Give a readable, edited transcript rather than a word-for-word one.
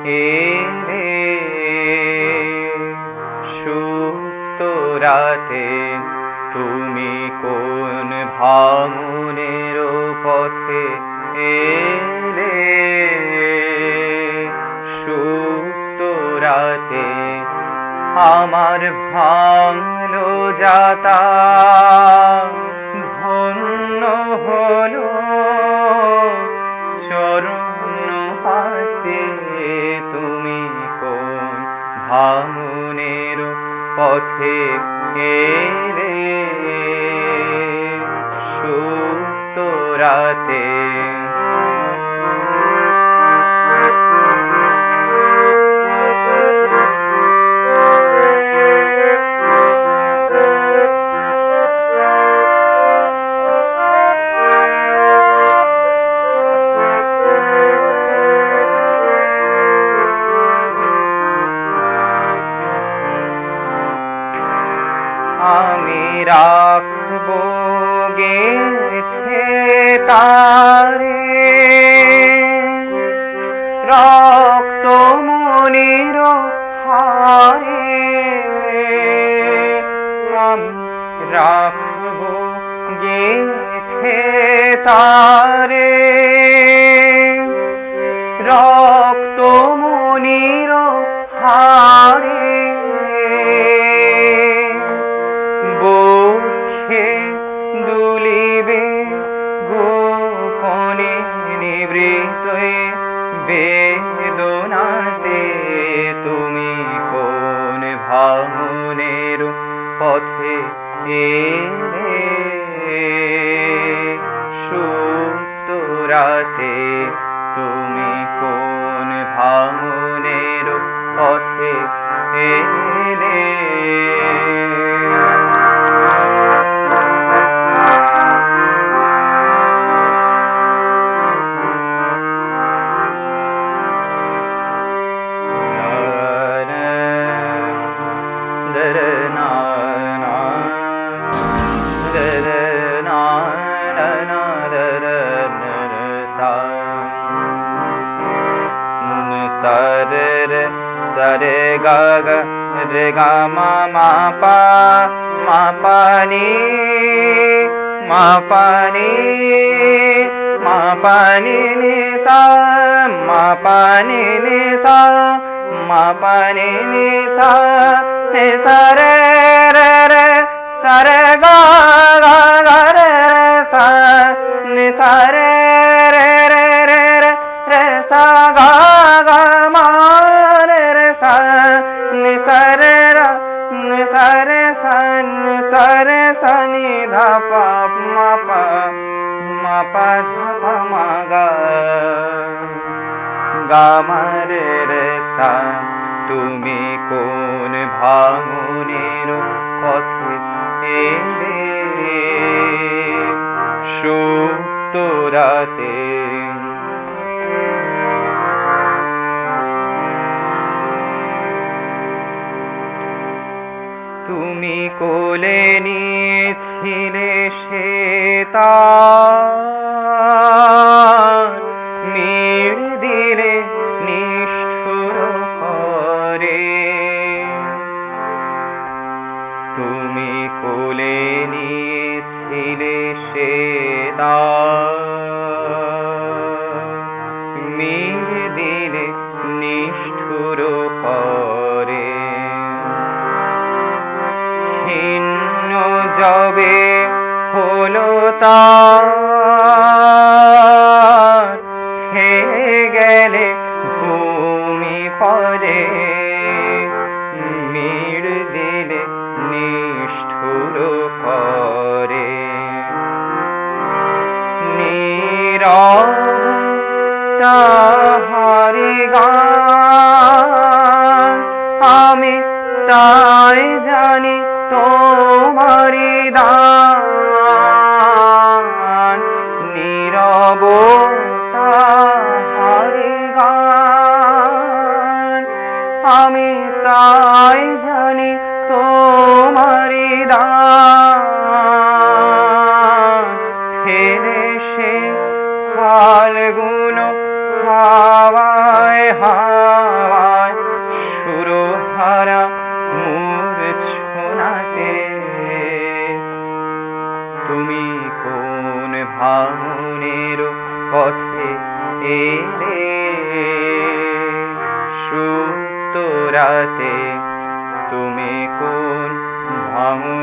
এলে সুপ্ত রাতে তুমি কোন ভাঙনের পথে এলে সুপ্ত রাতে আমার ভাঙলো যাতা ধন্য হলো চরণ হাতে তুমি কোন ভাঙনের পথে এলে সুপ্ত রাতে আমি রাখবো গেছে তারে রক্ত মনির হারে আমি রাখবো গেছে তারে রক্ত মনির হারে বক্ষে দুলিবে গোপনে নিবৃত বেদনাতে তুমি কোন ভাঙনের পথে এলে সুপ্ত রাতে তুমি কোন ভাঙনের পথে এলে re ga ga re ga ma ma pa ni ma pa ni ni sa ma pa ni sa ma pa ni sa ni sa re sa re ga ga re sa ni sa re sa ga ga ma ni sare sa ni dha pa ma pa dha pa ma ga ga ma re re sa তুমি কোন ভাঙনের পথে এলে সুপ্ত রাতে তুমি কোলে নিয়েছিলে সে তার মিড় দিলে নিষ্ঠুর করে তুমি কোলে নিয়েছিলে সে তার মিড় দিলে নিষ্ঠুর করে যবে হলো তার খেয়ে গেলে ভূমি পরে মিড় দিলে নিষ্ঠুর করে নীরব তাহারি গান আমি তাই জানি তোমারি দান নীরব তাহারি গান আমি তাই জানি তোমারি দান ফেলে সে ফাল্গুন হাওয়ায় হাওয়ায় সুরহারা মূর্ছনাতে তুমি কোন ভাঙনের পথে এলে সুপ্ত রাতে তুমি কোন ভাঙনের